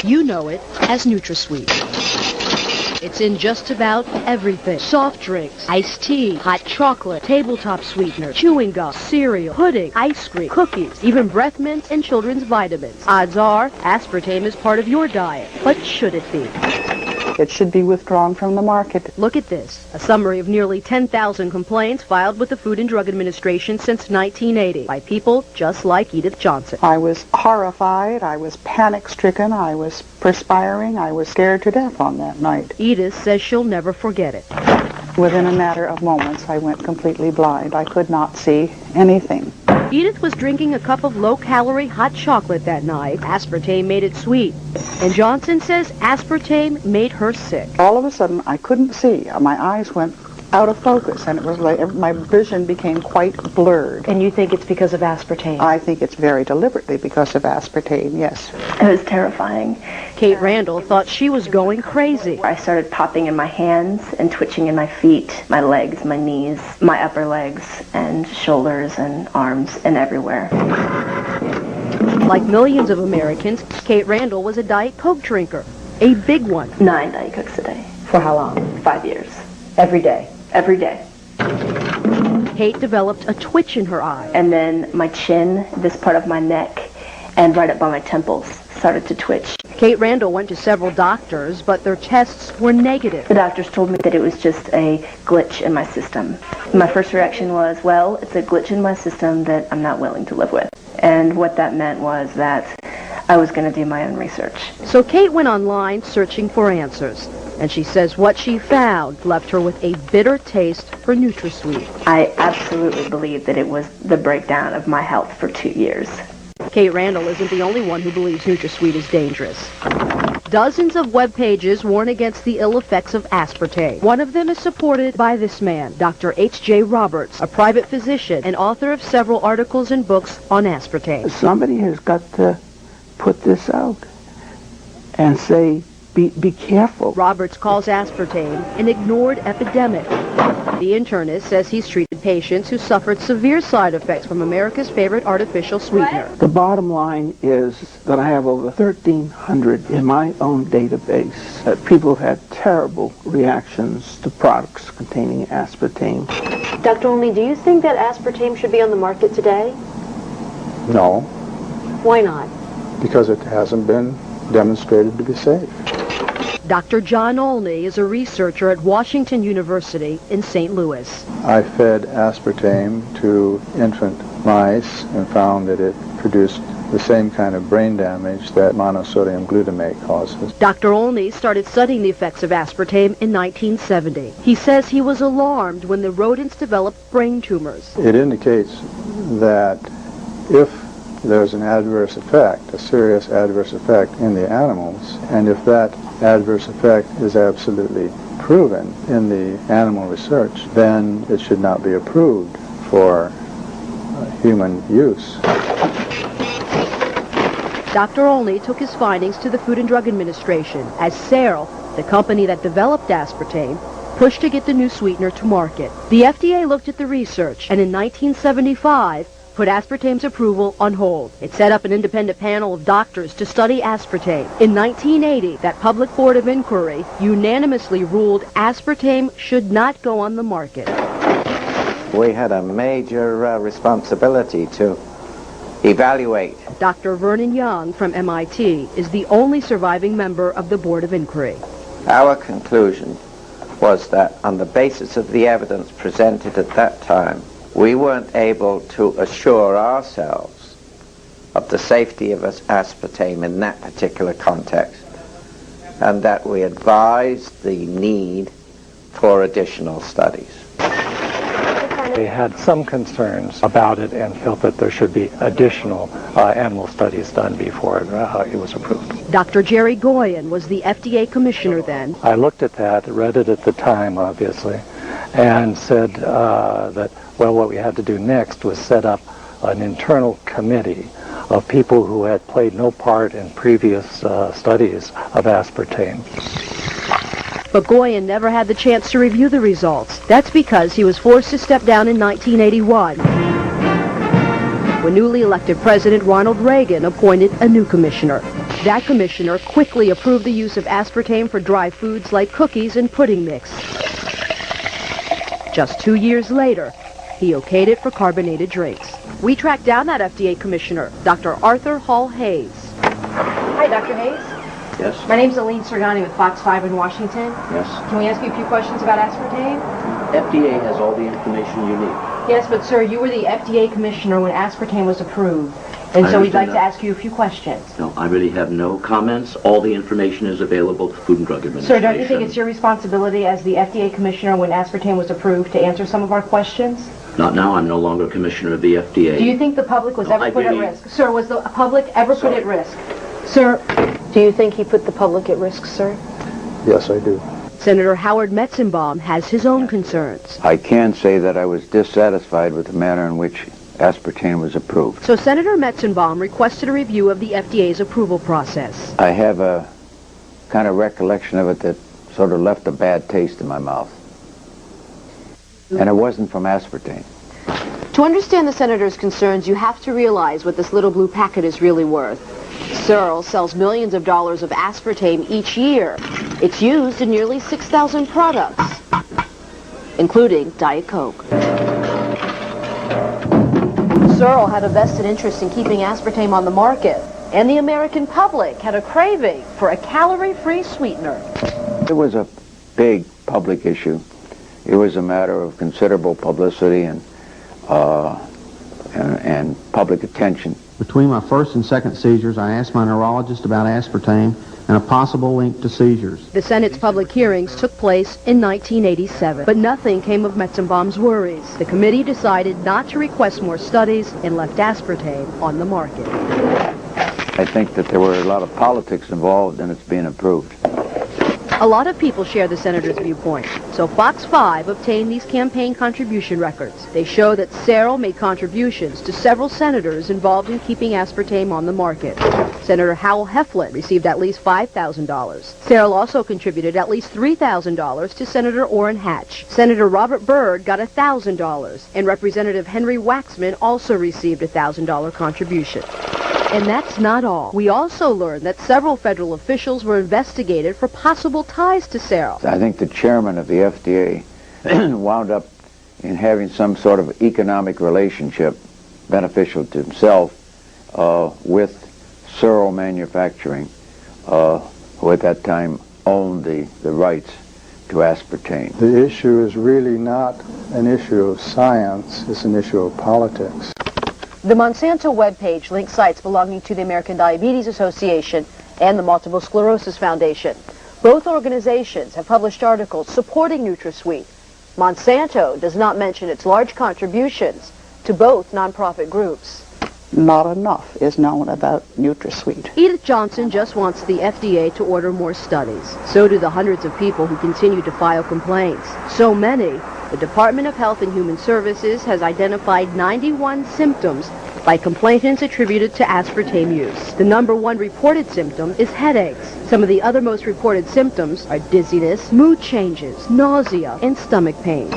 You know it as NutraSweet. It's in just about everything. Soft drinks, iced tea, hot chocolate, tabletop sweetener, chewing gum, cereal, pudding, ice cream, cookies, even breath mints and children's vitamins. Odds are, aspartame is part of your diet. But should it be? It should be withdrawn from the market. Look at this. A summary of nearly 10,000 complaints filed with the Food and Drug Administration since 1980 by people just like Edith Johnson. I was horrified. I was panic-stricken. I was perspiring. I was scared to death on that night. Edith says she'll never forget it. Within a matter of moments, I went completely blind. I could not see anything. Edith was drinking a cup of low-calorie hot chocolate that night. Aspartame made it sweet. And Johnson says aspartame made her sick. All of a sudden, I couldn't see. My eyes went out of focus, and it was like my vision became quite blurred. And you think it's because of aspartame? I think it's very deliberately because of aspartame, yes. It was terrifying. Kate Randall thought she was going crazy. I started popping in my hands and twitching in my feet, my legs, my knees, my upper legs, and shoulders and arms and everywhere. Like millions of Americans, Kate Randall was a Diet Coke drinker, a big one. 9 Diet Cokes a day. For how long? 5 years. Every day. Every day. Kate developed a twitch in her eye. And then my chin, this part of my neck, and right up by my temples started to twitch. Kate Randall went to several doctors, but their tests were negative. The doctors told me that it was just a glitch in my system. My first reaction was, well, it's a glitch in my system that I'm not willing to live with. And what that meant was that I was going to do my own research. So Kate went online searching for answers. And she says what she found left her with a bitter taste for NutraSweet. I absolutely believe that it was the breakdown of my health for 2 years. Kate Randall isn't the only one who believes NutraSweet is dangerous. Dozens of web pages warn against the ill effects of aspartame. One of them is supported by this man, Dr. H.J. Roberts, a private physician and author of several articles and books on aspartame. Somebody has got to put this out and say, be careful. Roberts calls aspartame an ignored epidemic. The internist says he's treated patients who suffered severe side effects from America's favorite artificial sweetener. The bottom line is that I have over 1,300 in my own database that people have had terrible reactions to products containing aspartame. Dr. Olney, do you think that aspartame should be on the market today? No, Why not? because it hasn't been demonstrated to be safe. Dr. John Olney is a researcher at Washington University in St. Louis. I fed aspartame to infant mice and found that it produced the same kind of brain damage that monosodium glutamate causes. Dr. Olney started studying the effects of aspartame in 1970. He says he was alarmed when the rodents developed brain tumors. It indicates that if there's an adverse effect, a serious adverse effect in the animals, and if that adverse effect is absolutely proven in the animal research, then it should not be approved for human use. Dr. Olney took his findings to the Food and Drug Administration as Seril, the company that developed aspartame, pushed to get the new sweetener to market. The FDA looked at the research and in 1975 put aspartame's approval on hold. It set up an independent panel of doctors to study aspartame. In 1980, that public board of inquiry unanimously ruled aspartame should not go on the market. We had a major responsibility to evaluate. Dr. Vernon Young from MIT is the only surviving member of the board of inquiry. Our conclusion was that on the basis of the evidence presented at that time, we weren't able to assure ourselves of the safety of aspartame in that particular context, and that we advised the need for additional studies. They had some concerns about it and felt that there should be additional animal studies done before it was approved. Dr. Jerry Goyen was the FDA commissioner then. I looked at that, read it at the time, obviously, and said that, well, what we had to do next was set up an internal committee of people who had played no part in previous studies of aspartame. But Goyen never had the chance to review the results. That's because he was forced to step down in 1981 when newly elected President Ronald Reagan appointed a new commissioner. That commissioner quickly approved the use of aspartame for dry foods like cookies and pudding mix. Just 2 years later, he okayed it for carbonated drinks. We tracked down that FDA commissioner, Dr. Arthur Hall Hayes. Hi, Dr. Hayes. Yes? My name's Aline Sergani with Fox 5 in Washington. Yes? Can we ask you a few questions about aspartame? FDA has all the information you need. Yes, but sir, you were the FDA commissioner when aspartame was approved, and so we'd like to ask you a few questions. No, I really have no comments. All the information is available to the Food and Drug Administration. Sir, don't you think it's your responsibility as the FDA commissioner when aspartame was approved to answer some of our questions? Not now. I'm no longer commissioner of the FDA. Do you think the public was No, ever I put at really- risk? Sir, was the public ever put Sorry. at risk? Sir, do you think he put the public at risk, sir? Yes, I do. Senator Howard Metzenbaum has his own concerns. I can say that I was dissatisfied with the manner in which aspartame was approved. So Senator Metzenbaum requested a review of the FDA's approval process. I have a kind of recollection of it that sort of left a bad taste in my mouth. And it wasn't from aspartame. To understand the senator's concerns, you have to realize what this little blue packet is really worth. Searle sells millions of dollars of aspartame each year. It's used in nearly 6,000 products, including Diet Coke. Searle had a vested interest in keeping aspartame on the market, and the American public had a craving for a calorie-free sweetener. It was a big public issue. It was a matter of considerable publicity and public attention. Between my first and second seizures, I asked my neurologist about aspartame and a possible link to seizures. The Senate's public hearings took place in 1987, but nothing came of Metzenbaum's worries. The committee decided not to request more studies and left aspartame on the market. I think that there were a lot of politics involved in its being approved. A lot of people share the senator's viewpoint, so Fox 5 obtained these campaign contribution records. They show that Searle made contributions to several senators involved in keeping aspartame on the market. Senator Howell Heflin received at least $5,000. Searle also contributed at least $3,000 to Senator Orrin Hatch. Senator Robert Byrd got $1,000, and Representative Henry Waxman also received a $1,000 contribution. And that's not all. We also learned that several federal officials were investigated for possible ties to Searle. I think the chairman of the FDA wound up in having some sort of economic relationship beneficial to himself with Searle Manufacturing, who at that time owned the rights to aspartame. The issue is really not an issue of science, it's an issue of politics. The Monsanto webpage links sites belonging to the American Diabetes Association and the Multiple Sclerosis Foundation. Both organizations have published articles supporting NutraSweet. Monsanto does not mention its large contributions to both nonprofit groups. Not enough is known about NutraSweet. Edith Johnson just wants the FDA to order more studies. So do the hundreds of people who continue to file complaints. So many, the Department of Health and Human Services has identified 91 symptoms by complainants attributed to aspartame use. The number one reported symptom is headaches. Some of the other most reported symptoms are dizziness, mood changes, nausea, and stomach pain.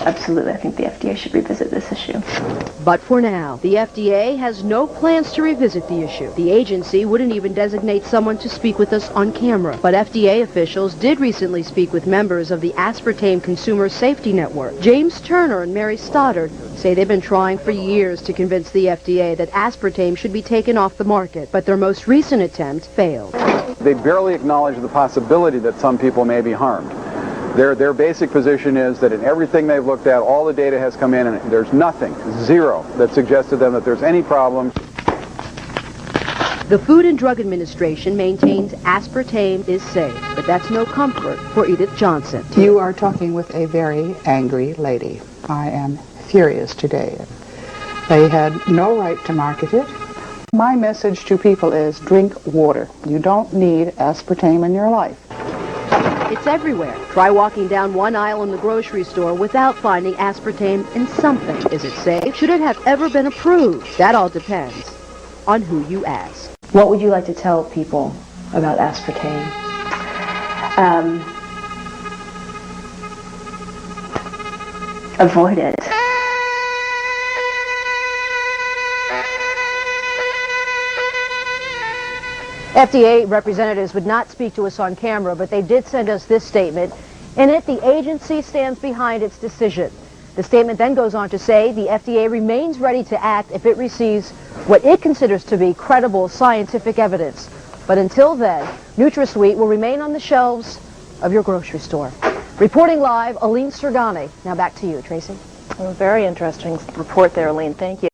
Absolutely, I think the FDA should revisit this issue. But for now, the FDA has no plans to revisit the issue. The agency wouldn't even designate someone to speak with us on camera. But FDA officials did recently speak with members of the Aspartame Consumer Safety Network. James Turner and Mary Stoddard say they've been trying for years to convince the FDA that aspartame should be taken off the market, but their most recent attempt failed. They barely acknowledge the possibility that some people may be harmed. Their basic position is that in everything they've looked at, all the data has come in and there's nothing, zero, that suggests to them that there's any problem. The Food and Drug Administration maintains aspartame is safe, but that's no comfort for Edith Johnson. You are talking with a very angry lady. I am furious today. They had no right to market it. My message to people is drink water. You don't need aspartame in your life. It's everywhere. Try walking down one aisle in the grocery store without finding aspartame in something. Is it safe? Should it have ever been approved? That all depends on who you ask. What would you like to tell people about aspartame? Avoid it. FDA representatives would not speak to us on camera, but they did send us this statement. In it, the agency stands behind its decision. The statement then goes on to say the FDA remains ready to act if it receives what it considers to be credible scientific evidence. But until then, NutraSweet will remain on the shelves of your grocery store. Reporting live, Aline Sergani. Now back to you, Tracy. Well, very interesting report there, Aline. Thank you.